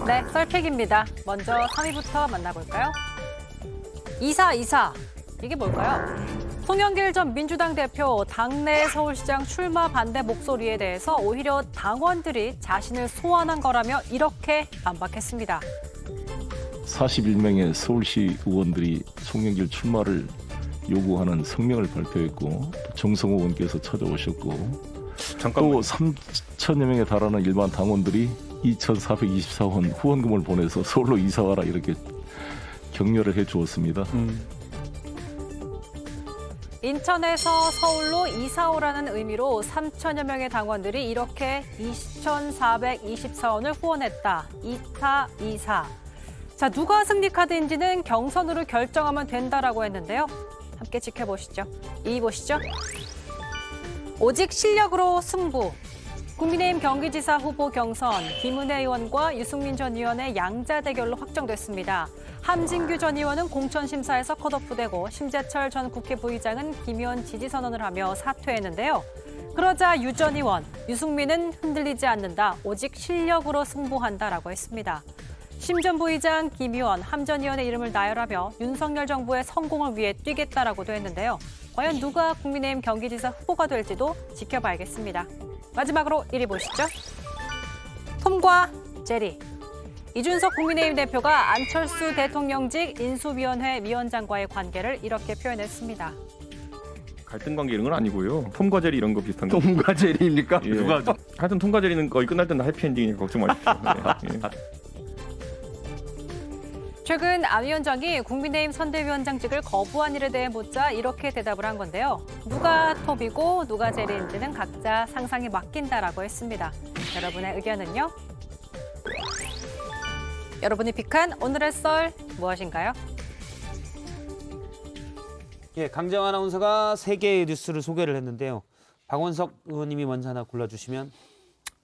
네, 썰팩입니다. 먼저 3위부터 만나볼까요? 이사. 이게 뭘까요? 송영길 전 민주당 대표 당내 서울시장 출마 반대 목소리에 대해서 오히려 당원들이 자신을 소환한 거라며 이렇게 반박했습니다. 41명의 서울시 의원들이 송영길 출마를 요구하는 성명을 발표했고 또 정성호 의원께서 찾아오셨고 또 3천여 명에 달하는 일반 당원들이 2,424원 후원금을 보내서 서울로 이사와라 이렇게 격려를 해주었습니다. 인천에서 서울로 이사 오라는 의미로 3천여 명의 당원들이 이렇게 2,424원을 후원했다. 이사. 자, 누가 승리 카드인지는 경선으로 결정하면 된다라고 했는데요. 함께 지켜보시죠. 2위 보시죠. 오직 실력으로 승부. 국민의힘 경기지사 후보 경선 김은혜 의원과 유승민 전 의원의 양자 대결로 확정됐습니다. 함진규 전 의원은 공천심사에서 컷오프되고 심재철 전 국회 부의장은 김 의원 지지 선언을 하며 사퇴했는데요. 그러자 유 전 의원, 유승민은 흔들리지 않는다. 오직 실력으로 승부한다라고 했습니다. 심 전 부의장, 김 의원, 함 전 의원의 이름을 나열하며 윤석열 정부의 성공을 위해 뛰겠다라고도 했는데요. 과연 누가 국민의힘 경기지사 후보가 될지도 지켜봐야겠습니다. 마지막으로 1위 보시죠. 톰과 제리. 이준석 국민의힘 대표가 안철수 대통령직 인수위원회 위원장과의 관계를 이렇게 표현했습니다. 갈등 관계 이런 건 아니고요. 톰과 제리 이런 거 비슷한 거. 톰과 제리입니까? 예. 누가 하여튼 톰과 제리는 거의 끝날 때는 해피엔딩이니까 걱정 마십시오. 네. 최근 안 위원장이 국민의힘 선대위원장직을 거부한 일에 대해 묻자 이렇게 대답을 한 건데요. 누가 톱이고 누가 제리인지는 각자 상상에 맡긴다라고 했습니다. 여러분의 의견은요? 여러분이 픽한 오늘의 썰 무엇인가요? 예, 강정 아나운서가 세 개의 뉴스를 소개를 했는데요. 박원석 의원님이 먼저 하나 골라주시면.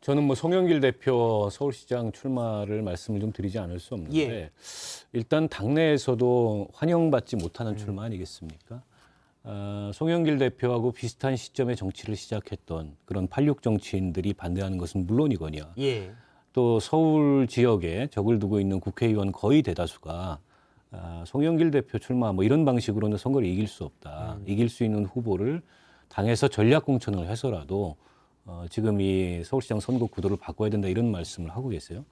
저는 뭐 송영길 대표 서울시장 출마를 말씀을 좀 드리지 않을 수 없는데 예. 일단 당내에서도 환영받지 못하는 출마 아니겠습니까? 송영길 대표하고 비슷한 시점에 정치를 시작했던 그런 86 정치인들이 반대하는 것은 물론이거니와 예. 또 서울 지역에 적을 두고 있는 국회의원 거의 대다수가 송영길 대표 출마 뭐 이런 방식으로는 선거를 이길 수 없다. 이길 수 있는 후보를 당에서 전략 공천을 해서라도 지금 이 서울시장 선거 구도를 바꿔야 된다 이런 말씀을 하고 계세요.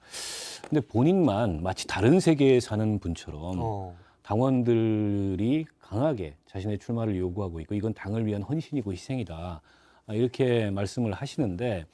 근데 본인만 마치 다른 세계에 사는 분처럼 당원들이 강하게 자신의 출마를 요구하고 있고 이건 당을 위한 헌신이고 희생이다. 이렇게 말씀을 하시는데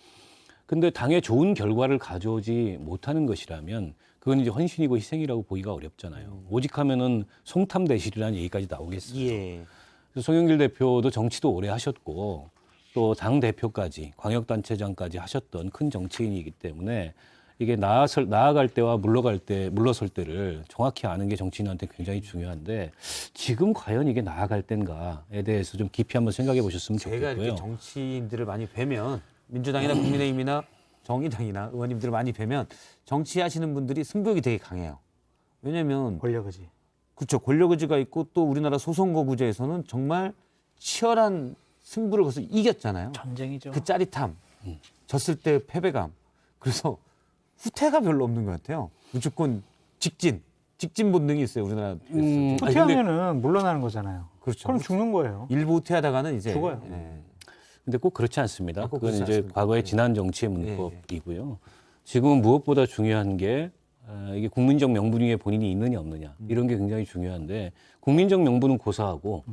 근데 당의 좋은 결과를 가져오지 못하는 것이라면 그건 이제 헌신이고 희생이라고 보기가 어렵잖아요. 오직 하면은 송탐대실이라는 얘기까지 나오겠어요. 예. 그래서 송영길 대표도 정치도 오래 하셨고 또 당대표까지 광역단체장까지 하셨던 큰 정치인이기 때문에 이게 나아갈 때와 물러설 때를 정확히 아는 게 정치인한테 굉장히 중요한데 지금 과연 이게 나아갈 때인가에 대해서 좀 깊이 한번 생각해 보셨으면 제가 좋겠고요. 이렇게 정치인들을 많이 뵈면 민주당이나 국민의힘이나 정의당이나 의원님들을 많이 뵈면 정치하시는 분들이 승부욕이 되게 강해요. 왜냐하면 권력의지. 그렇죠. 권력의지가 있고 또 우리나라 소선거구제에서는 정말 치열한 승부를 거기서 이겼잖아요. 전쟁이죠. 그 짜릿함, 졌을 때 패배감. 그래서 후퇴가 별로 없는 것 같아요. 무조건 직진 본능이 있어요. 우리나라. 후퇴하면은 물러나는 거잖아요. 그렇죠. 그럼 죽는 거예요. 일부 후퇴하다가는 이제 죽어요. 예. 근데 꼭 그렇지 않습니다. 꼭 그건 그렇지 이제 않습니다. 과거의 예. 지난 정치의 문법이고요. 지금은 무엇보다 중요한 게 이게 국민적 명분 위에 본인이 있느냐 없느냐 이런 게 굉장히 중요한데 국민적 명분은 고사하고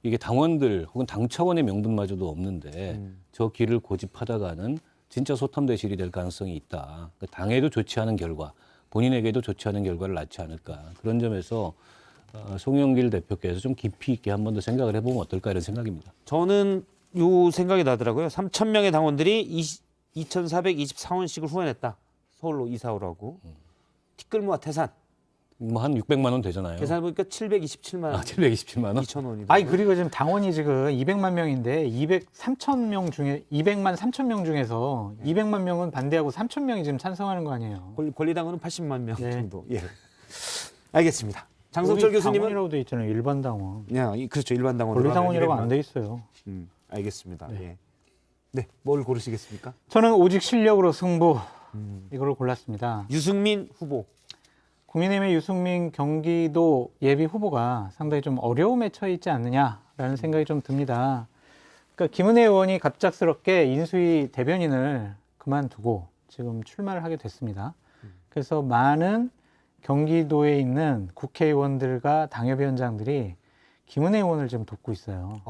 이게 당원들 혹은 당 차원의 명분마저도 없는데 저 길을 고집하다가는 진짜 소탐대실이 될 가능성이 있다. 그러니까 당에도 좋지 않은 결과, 본인에게도 좋지 않은 결과를 낳지 않을까. 그런 점에서 송영길 대표께서 좀 깊이 있게 한 번 더 생각을 해보면 어떨까 이런 생각입니다. 저는 요 생각이 나더라고요. 3,000명의 당원들이 2,424원씩을 후원했다. 서울로 이사 오라고. 티끌모아 태산. 뭐 한 600만 원 되잖아요. 계산해보니까 727만 727만 원? 2,000원이. 아니 그리고 지금 당원이 지금 200만 명인데 200만 3천 명 중에서 200만 명은 반대하고 3천 명이 지금 찬성하는 거 아니에요. 권리당원은 80만 명 네. 정도. 예. 알겠습니다. 장성철 여기 교수님은 당원이라고 돼 있잖아요. 일반 당원. 그렇죠. 일반 당원. 권리당원이라고 안 돼 있어요. 알겠습니다. 네. 예. 네, 뭘 고르시겠습니까? 저는 오직 실력으로 승부. 이걸 골랐습니다. 유승민 후보. 국민의힘의 유승민 경기도 예비 후보가 상당히 좀 어려움에 처해 있지 않느냐라는 생각이 좀 듭니다. 그러니까 김은혜 의원이 갑작스럽게 인수위 대변인을 그만두고 지금 출마를 하게 됐습니다. 그래서 많은 경기도에 있는 국회의원들과 당협위원장들이 김은혜 의원을 지금 돕고 있어요.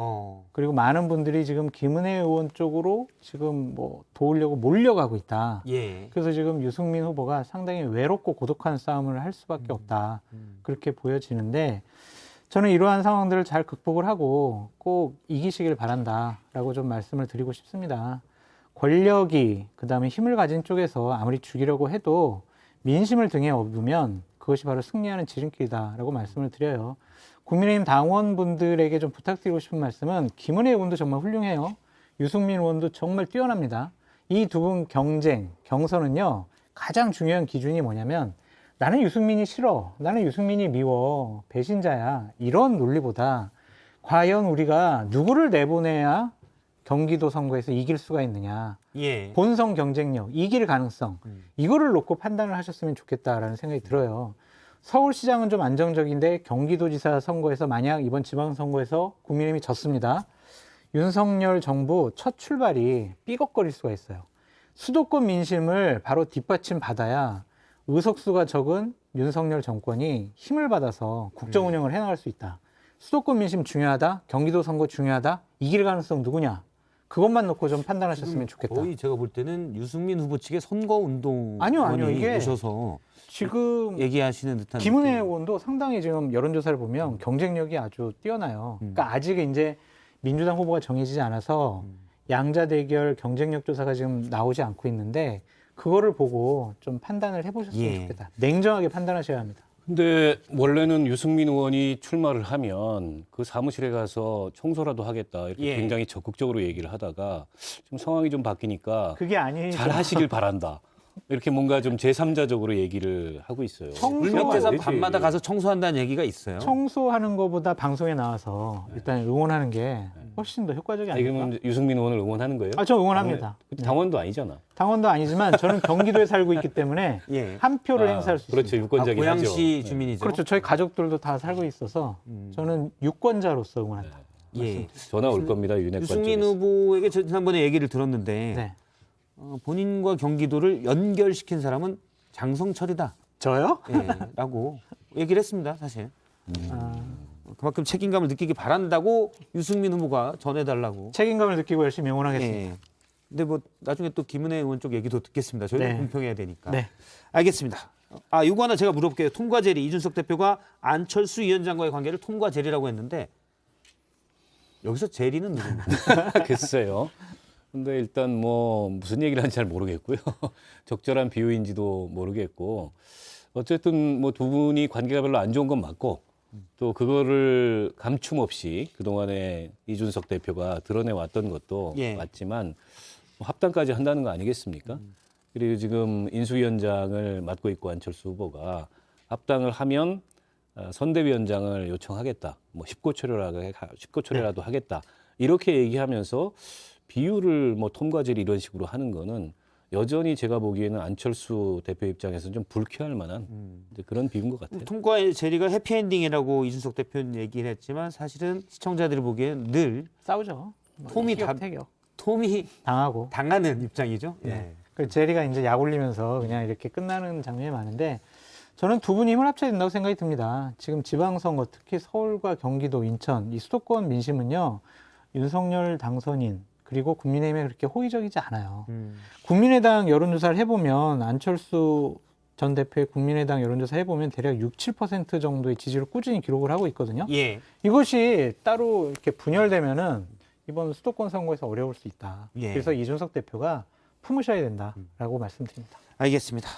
그리고 많은 분들이 지금 김은혜 의원 쪽으로 지금 뭐 도우려고 몰려가고 있다. 예. 그래서 지금 유승민 후보가 상당히 외롭고 고독한 싸움을 할 수밖에 없다. 그렇게 보여지는데 저는 이러한 상황들을 잘 극복을 하고 꼭 이기시길 바란다라고 좀 말씀을 드리고 싶습니다. 권력이 그다음에 힘을 가진 쪽에서 아무리 죽이려고 해도 민심을 등에 업으면 그것이 바로 승리하는 지름길이다라고 말씀을 드려요. 국민의힘 당원분들에게 좀 부탁드리고 싶은 말씀은 김은혜 의원도 정말 훌륭해요. 유승민 의원도 정말 뛰어납니다. 이 두 분 경선은요. 가장 중요한 기준이 뭐냐면 나는 유승민이 싫어. 나는 유승민이 미워. 배신자야. 이런 논리보다 과연 우리가 누구를 내보내야 경기도 선거에서 이길 수가 있느냐. 예. 본선 경쟁력, 이길 가능성. 이거를 놓고 판단을 하셨으면 좋겠다라는 생각이 들어요. 서울시장은 좀 안정적인데 경기도지사 선거에서 만약 이번 지방선거에서 국민의힘이 졌습니다. 윤석열 정부 첫 출발이 삐걱거릴 수가 있어요. 수도권 민심을 바로 뒷받침 받아야 의석수가 적은 윤석열 정권이 힘을 받아서 국정 운영을 해나갈 수 있다. 수도권 민심 중요하다. 경기도 선거 중요하다. 이길 가능성 누구냐. 그것만 놓고 좀 판단하셨으면 좋겠다. 거의 제가 볼 때는 유승민 후보 측의 선거운동 아니요, 이게 오셔서 지금 얘기하시는 듯한 김은혜 느낌. 의원도 상당히 지금 여론조사를 보면 경쟁력이 아주 뛰어나요. 그러니까 아직 이제 민주당 후보가 정해지지 않아서 양자 대결 경쟁력 조사가 지금 나오지 않고 있는데 그거를 보고 좀 판단을 해보셨으면 예. 좋겠다. 냉정하게 판단하셔야 합니다. 근데 원래는 유승민 의원이 출마를 하면 그 사무실에 가서 청소라도 하겠다 이렇게 예. 굉장히 적극적으로 얘기를 하다가 지금 상황이 좀 바뀌니까 그게 아니죠. 잘 하시길 바란다. 이렇게 뭔가 좀 제3자적으로 얘기를 하고 있어요. 불명재산 되지. 밤마다 가서 청소한다는 얘기가 있어요. 청소하는 것보다 방송에 나와서 일단 응원하는 게 훨씬 더 효과적이 아니, 아닐까? 그러면 유승민 의원을 응원하는 거예요? 아, 저 응원합니다. 당원도 아니잖아. 당원도 아니지만 저는 경기도에 살고 있기 때문에 예. 한 표를 행사할 수 그렇죠. 있습니다. 유권자긴 하죠. 고양시 주민이죠. 그렇죠. 저희 가족들도 다 살고 있어서 저는 유권자로서 응원한다. 예. 전화 올 겁니다. 윤핵관 유승민 쪽에서. 후보에게 지난번에 얘기를 들었는데 네. 본인과 경기도를 연결시킨 사람은 장성철이다. 저요? 예, 라고 얘기를 했습니다. 사실. 아, 그만큼 책임감을 느끼기 바란다고 유승민 후보가 전해달라고. 책임감을 느끼고 열심히 응원하겠습니다. 예. 근데 뭐 나중에 또 김은혜 의원 쪽 얘기도 듣겠습니다. 저희도 네. 공평해야 되니까. 네. 알겠습니다. 아, 이거 하나 제가 물어볼게요. 톰과 제리. 이준석 대표가 안철수 위원장과의 관계를 톰과 제리라고 했는데 여기서 제리는 누굽니까? 글쎄요. 근데 일단 뭐 무슨 얘기를 하는지 잘 모르겠고요. 적절한 비유인지도 모르겠고 어쨌든 뭐 두 분이 관계가 별로 안 좋은 건 맞고 또 그거를 감춤 없이 그동안에 이준석 대표가 드러내 왔던 것도 예. 맞지만 뭐 합당까지 한다는 거 아니겠습니까? 그리고 지금 인수위원장을 맡고 있고 안철수 후보가 합당을 하면 선대위원장을 요청하겠다. 뭐 10고 초려라도 하겠다. 이렇게 얘기하면서 비유를 뭐 톰과 제리 이런 식으로 하는 거는 여전히 제가 보기에는 안철수 대표 입장에서는 좀 불쾌할 만한 이제 그런 비유인 것 같아요. 톰과 제리가 해피엔딩이라고 이준석 대표는 얘기를 했지만 사실은 시청자들이 보기에는 늘 싸우죠. 톰이 티격, 태격. 톰이 당하고. 당하는 입장이죠. 네. 그 제리가 이제 약 올리면서 그냥 이렇게 끝나는 장면이 많은데 저는 두 분이 힘을 합쳐야 된다고 생각이 듭니다. 지금 지방선거 특히 서울과 경기도, 인천 이 수도권 민심은요. 윤석열 당선인 그리고 국민의힘에 그렇게 호의적이지 않아요. 국민의당 여론조사를 해보면 안철수 전 대표의 국민의당 여론조사 해보면 대략 6, 7% 정도의 지지를 꾸준히 기록을 하고 있거든요. 예. 이것이 따로 이렇게 분열되면은 이번 수도권 선거에서 어려울 수 있다. 예. 그래서 이준석 대표가 품으셔야 된다라고 말씀드립니다. 알겠습니다.